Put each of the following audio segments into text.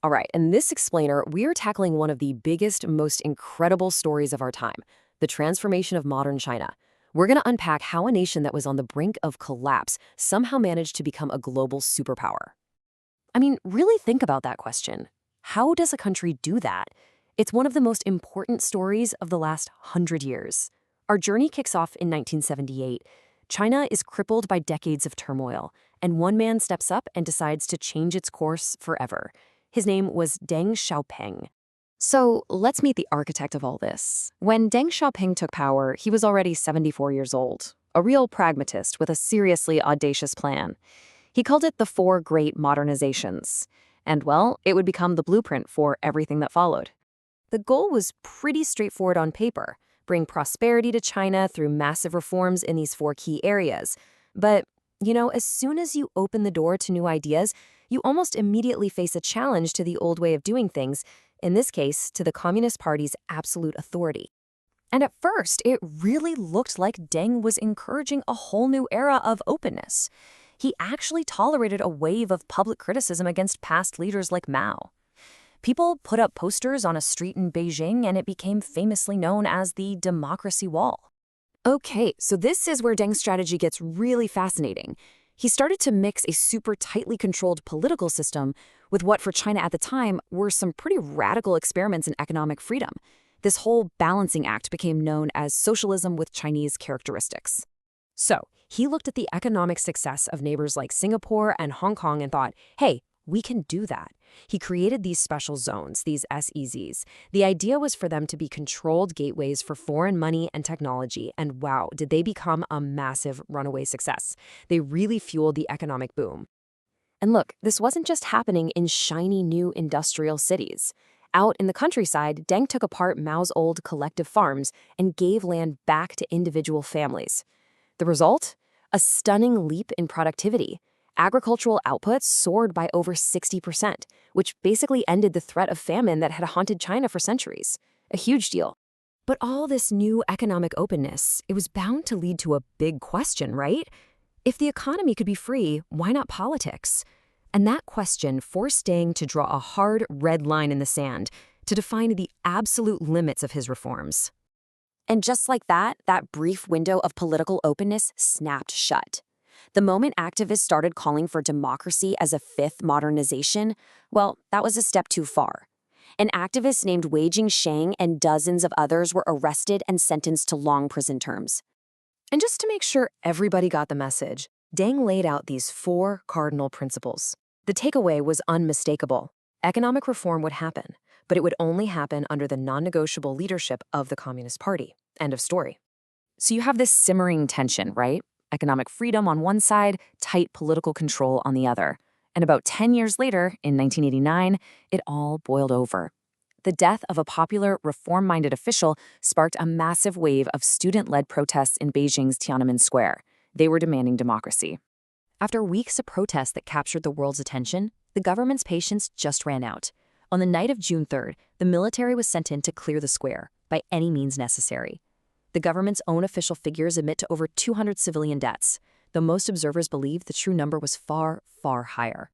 All right, in this explainer, we are tackling one of the biggest, most incredible stories of our time, the transformation of modern China. We're going to unpack how a nation that was on the brink of collapse somehow managed to become a global superpower. I mean, really think about that question. How does a country do that? It's one of the most important stories of the last 100 years. Our journey kicks off in 1978. China is crippled by decades of turmoil, and one man steps up and decides to change its course forever. His name was Deng Xiaoping. So let's meet the architect of all this. When Deng Xiaoping took power, he was already 74 years old, a real pragmatist with a seriously audacious plan. He called it the Four Great Modernizations. And, well, it would become the blueprint for everything that followed. The goal was pretty straightforward on paper: bring prosperity to China through massive reforms in these four key areas. But, as soon as you open the door to new ideas, you almost immediately face a challenge to the old way of doing things, in this case, to the Communist Party's absolute authority. And at first, it really looked like Deng was encouraging a whole new era of openness. He actually tolerated a wave of public criticism against past leaders like Mao. People put up posters on a street in Beijing, and it became famously known as the Democracy Wall. Okay, so this is where Deng's strategy gets really fascinating. He started to mix a super tightly controlled political system with what for China at the time were some pretty radical experiments in economic freedom. This whole balancing act became known as socialism with Chinese characteristics. So, he looked at the economic success of neighbors like Singapore and Hong Kong and thought, hey, we can do that. He created these special zones, these SEZs. The idea was for them to be controlled gateways for foreign money and technology, and wow, did they become a massive runaway success. They really fueled the economic boom. And look, this wasn't just happening in shiny new industrial cities. Out in the countryside, Deng took apart Mao's old collective farms and gave land back to individual families. The result? A stunning leap in productivity. Agricultural output soared by over 60%, which basically ended the threat of famine that had haunted China for centuries. A huge deal. But all this new economic openness, it was bound to lead to a big question, right? If the economy could be free, why not politics? And that question forced Deng to draw a hard red line in the sand to define the absolute limits of his reforms. And just like that brief window of political openness snapped shut. The moment activists started calling for democracy as a fifth modernization, well, that was a step too far. An activist named Wei Jingsheng and dozens of others were arrested and sentenced to long prison terms. And just to make sure everybody got the message, Deng laid out these four cardinal principles. The takeaway was unmistakable. Economic reform would happen, but it would only happen under the non-negotiable leadership of the Communist Party. End of story. So you have this simmering tension, right? Economic freedom on one side, tight political control on the other. And about 10 years later, in 1989, it all boiled over. The death of a popular, reform-minded official sparked a massive wave of student-led protests in Beijing's Tiananmen Square. They were demanding democracy. After weeks of protests that captured the world's attention, the government's patience just ran out. On the night of June 3rd, the military was sent in to clear the square, by any means necessary. The government's own official figures admit to over 200 civilian deaths, though most observers believe the true number was far, far higher.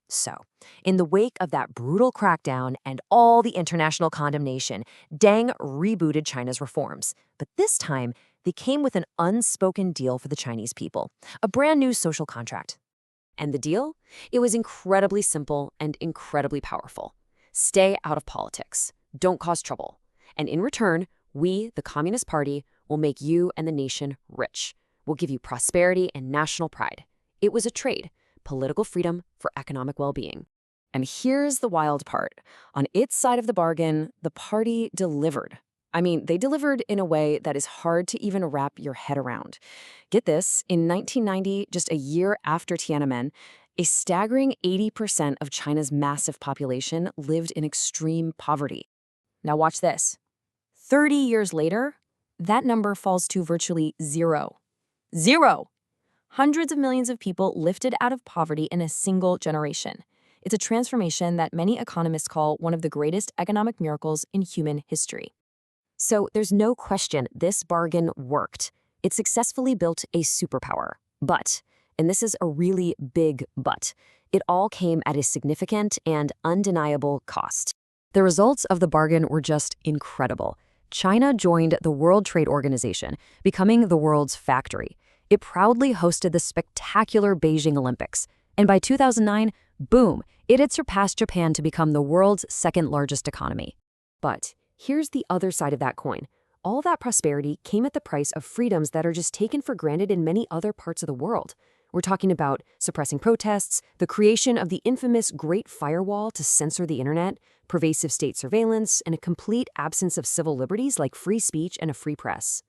So, in the wake of that brutal crackdown and all the international condemnation, Deng rebooted China's reforms. But this time, they came with an unspoken deal for the Chinese people, a brand new social contract. And the deal? It was incredibly simple and incredibly powerful. Stay out of politics. Don't cause trouble. And in return, we, the Communist Party, will make you and the nation rich. We'll give you prosperity and national pride. It was a trade, political freedom for economic well-being. And here's the wild part. On its side of the bargain, the party delivered. I mean, they delivered in a way that is hard to even wrap your head around. Get this, in 1990, just a year after Tiananmen, a staggering 80% of China's massive population lived in extreme poverty. Now watch this. 30 years later, that number falls to virtually zero. Zero! Hundreds of millions of people lifted out of poverty in a single generation. It's a transformation that many economists call one of the greatest economic miracles in human history. So there's no question this bargain worked. It successfully built a superpower. But, and this is a really big but, it all came at a significant and undeniable cost. The results of the bargain were just incredible. China joined the World Trade Organization, becoming the world's factory. It proudly hosted the spectacular Beijing Olympics. And by 2009, boom, it had surpassed Japan to become the world's second-largest economy. But here's the other side of that coin. All that prosperity came at the price of freedoms that are just taken for granted in many other parts of the world. We're talking about suppressing protests, the creation of the infamous Great Firewall to censor the internet, pervasive state surveillance, and a complete absence of civil liberties like free speech and a free press.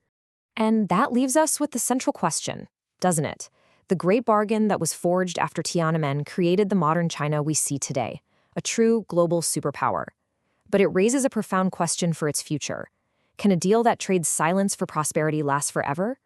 And that leaves us with the central question, doesn't it? The great bargain that was forged after Tiananmen created the modern China we see today, a true global superpower. But it raises a profound question for its future. Can a deal that trades silence for prosperity last forever?